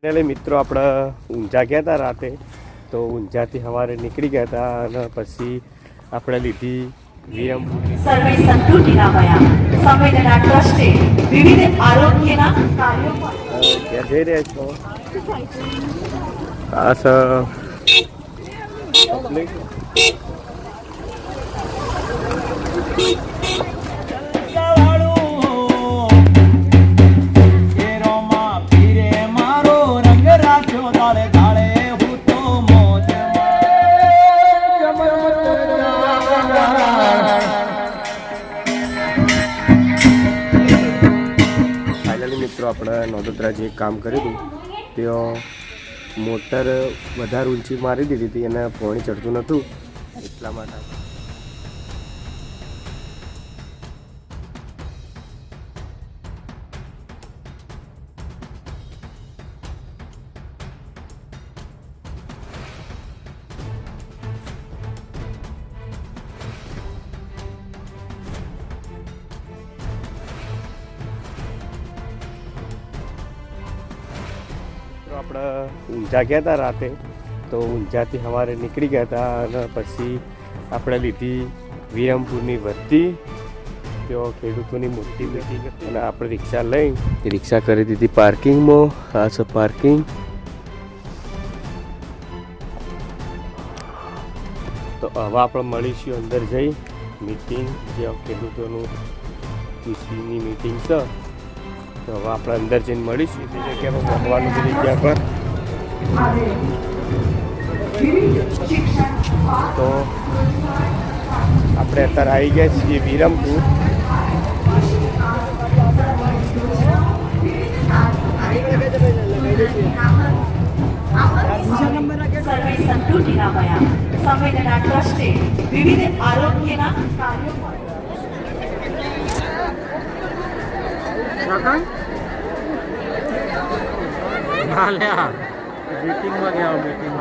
એટલે મિત્રો આપણે ઊંઝા ગયા હતા રાતે, તો ઊંઝાથી સવારે નીકળી ગયા હતા અને પછી આપણે લીધી વિરમપુરની સર્વે સંતૃપ્તિના ભયા સંવેદના ટ્રસ્ટે વિવિધ આરોગ્યના કાર્યો ક્યાં જઈ રહ્યા છો? આ પબ્લિક મિત્રો આપણે નોંધોત્રા જે કામ કર્યું હતું ત્યાં મોટર વધારે ઊંચી મારી દીધી હતી અને પાણી ચડતું નહોતું, એટલા માટે આપણે ઊંઝા ગયા હતા રાતે, તો ઊંઝાથી સવારે નીકળી ગયા હતા અને પછી આપણે લીધી વિરમપુરની વસ્તી, ત્યાં ખેડૂતોની મોટી મીટિંગ હતી અને આપણે રિક્ષા લઈ રિક્ષા કરી દીધી પાર્કિંગમાં. આ છે પાર્કિંગ. તો હવે આપણે મળીશું અંદર જઈ મીટિંગ, જ્યાં ખેડૂતોનું કૃષિની મીટિંગ છે. તો હવે આપણે અંદર જઈને મળીશું તે જગ્યા પર પહોંચવાનું છે જગ્યા પર. તો આપણે અત્યારે આવી ગયા છીએ વિરમપુર. સર્વે સંતૃપ્તિના ભયા સંવેદના ટ્રસ્ટે વિવિધ આરોગ્યના કાર્યો મીટિંગમાં ગયા મીટિંગ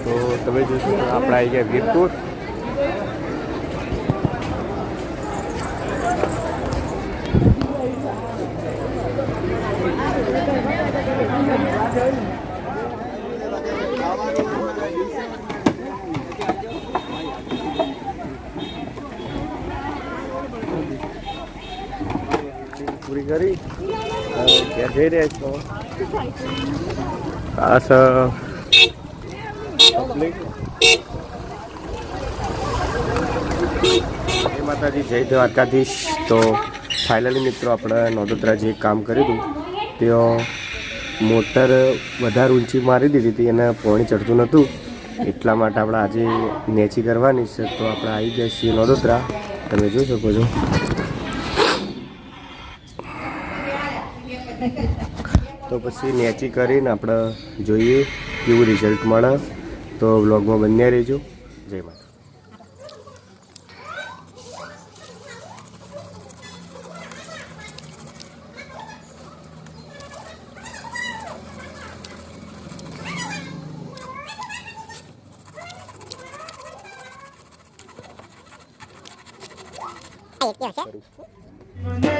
તો તમે જોશો આપણે આવી ગયા વીરપુર. પૂરી કરી ક્યાં જઈ રહ્યા છો? આ પબ્લિક. જય માતાજી, જય દ્વારકાધીશ. તો ફાઇનલી મિત્રો આપણે નોંધોત્રા જે કામ કર્યું હતું ત્યાં મોટર વધારે ઊંચી મારી દીધી હતી અને પાણી ચડતું નહોતું, એટલા માટે આપણે આજે નેચી કરવાની છે. તો આપણે આવી ગયા છીએ નોંધોત્રા, તમે જોઈ શકો છો. તો પછી નેચી કરીને આપણે જોઈએ કેવું રિઝલ્ટ મળે. તો વ્લોગમાં બન્યા રહેજો. જય માતા.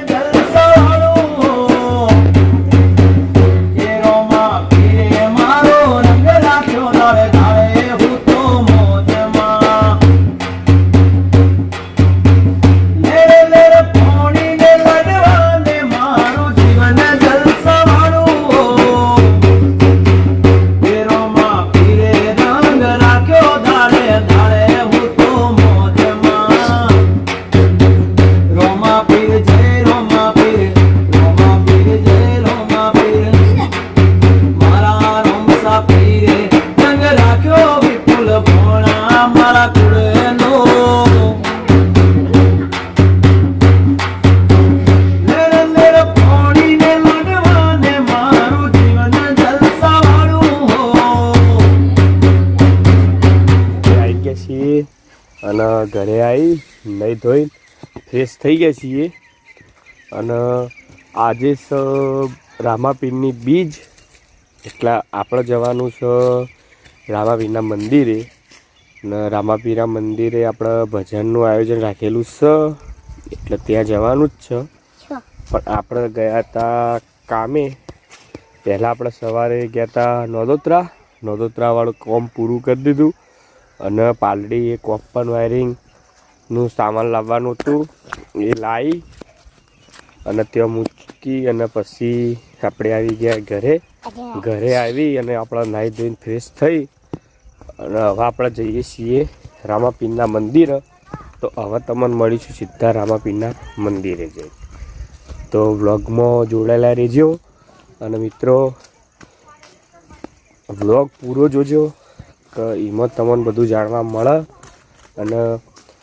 જલસાવાળો એ રોમા ઘરે આવી નહીં ધોઈ ફ્રેશ થઈ ગયા છીએ અને આજે છે રામાપીરની બીજ એટલે આપણે જવાનું છે રામાપીરના મંદિરે ને રામાપીરના મંદિરે આપણે ભજનનું આયોજન રાખેલું છે એટલે ત્યાં જવાનું જ છે પણ આપણે ગયા હતા કામે પહેલાં આપણે સવારે ગયા હતા નોદોત્રાવાળું કામ પૂરું કરી દીધું અને પાલડી એ કોપન વાયરિંગનું સામાન લાવવાનું હતું એ લાવી અને ત્યાં મૂકી અને પછી આપણે આવી ગયા ઘરે આવી અને આપણે નાહી ધોઈને ફ્રેશ થઈ અને હવે આપણે જઈએ છીએ રામાપીરના મંદિરે તો હવે તમને મળીશું સીધા રામાપીરના મંદિરે જઈ તો વ્લોગમાં જોડાયેલા રહેજો અને મિત્રો વ્લોગ પૂરો જોજો કે એમાં તમને બધું જાણવા મળે અને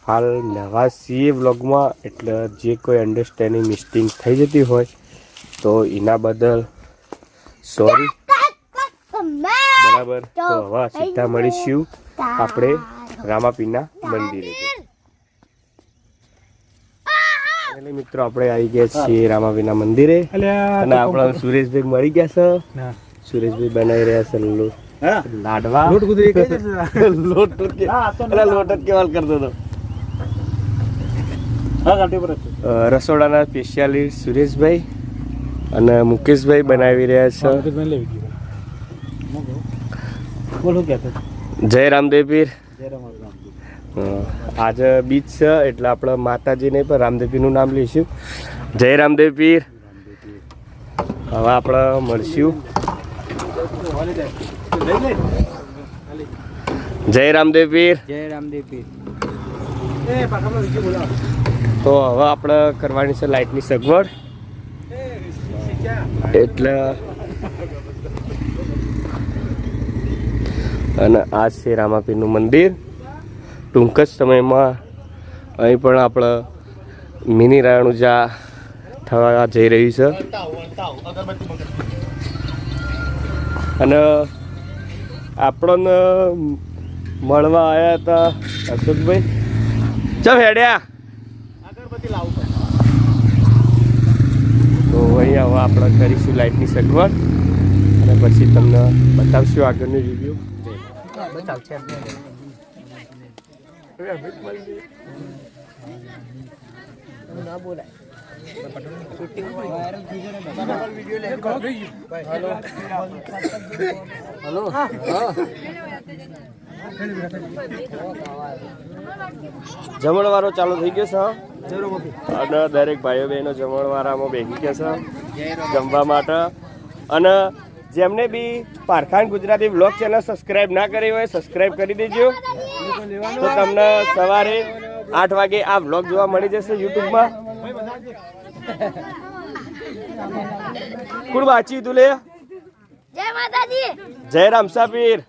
હાલ નવા છીએ વ્લોગમાં એટલે જે કોઈ અન્ડરસ્ટેન્ડિંગ મિસ્ટેક થઈ જતી હોય તો એના બદલ સોરી બરાબર તો હવે સીધા મળીશું આપણે રામાપીરના મંદિરે એટલે મિત્રો આપણે આવી ગયા છીએ રામાપીરના મંદિરે અને આપણા સુરેશભાઈ મળી ગયા છે સુરેશભાઈ બનાવી રહ્યા છે લાડવા લોટ જ કેવાલ કરતો હતો રસોડાના સ્પેશિયાલિસ્ટ સુરેશભાઈ અને મુકેશભાઈ બનાવી રહ્યા છે જય રામદેવ પીર આજે બીચ છે એટલે આપણે માતાજી નહીં પણ રામદેવ પીરનું નામ લઈશું જય રામદેવ પીર હવે આપણે મળશું જય રામદેવ પીર તો હવે આપણે કરવાની છે લાઇટની સગવડ એટલે અને આ છે રામાપીરનું મંદિર ટૂંક જ સમયમાં અહીં પણ આપણે મિની રાણુજા થવા જઈ રહ્યું છે અને આપણને મળવા આવ્યા હતા અશોકભાઈ ચાલ હેડ્યા તો અહીંયા હવે આપણે કરીશું લાઇટની સગવડ અને પછી તમને બતાવશું આગળનું રિવ્યુ ના બોલાય જમણવારો ચાલુ થઈ ગયો છે અને દરેક ભાઈઓ બહેનો જમણવારામાં બેસી ગયા છે જમવા માટે અને જેમને બી પારખાન ગુજરાતી વ્લોગ ચેનલ સબસ્ક્રાઇબ ના કરી હોય સબસ્ક્રાઇબ કરી દેજો તો તમને સવારે 8 વાગે આ વ્લોગ જોવા મળી જશે યુટ્યુબમાં કોણ વાંચ્યું તું લે જય માતાજી જય રામસાપીર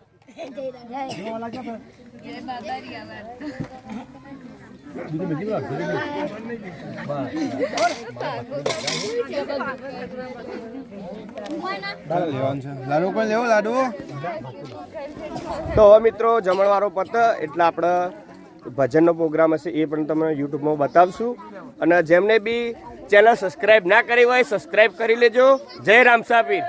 તો હવે મિત્રો જમણવારો પત એટલે આપણે ભજનનો પ્રોગ્રામ હશે એ પણ તમે યુટ્યુબમાં બતાવશું અને જેમને બી ચેનલ સબસ્ક્રાઇબ ના કરી હોય સબસ્ક્રાઇબ કરી લેજો જય રામસાપીર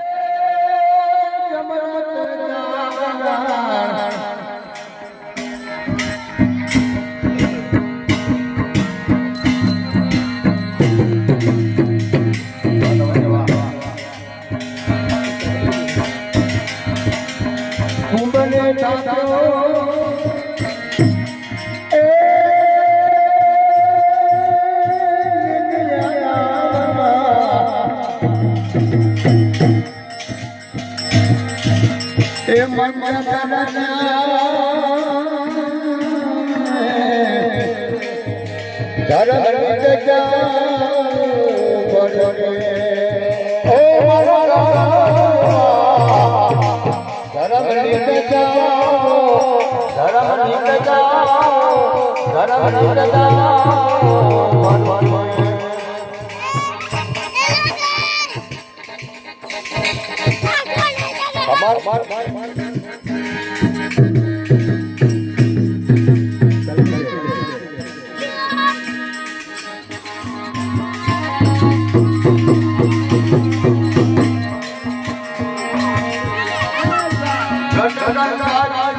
નારાયણ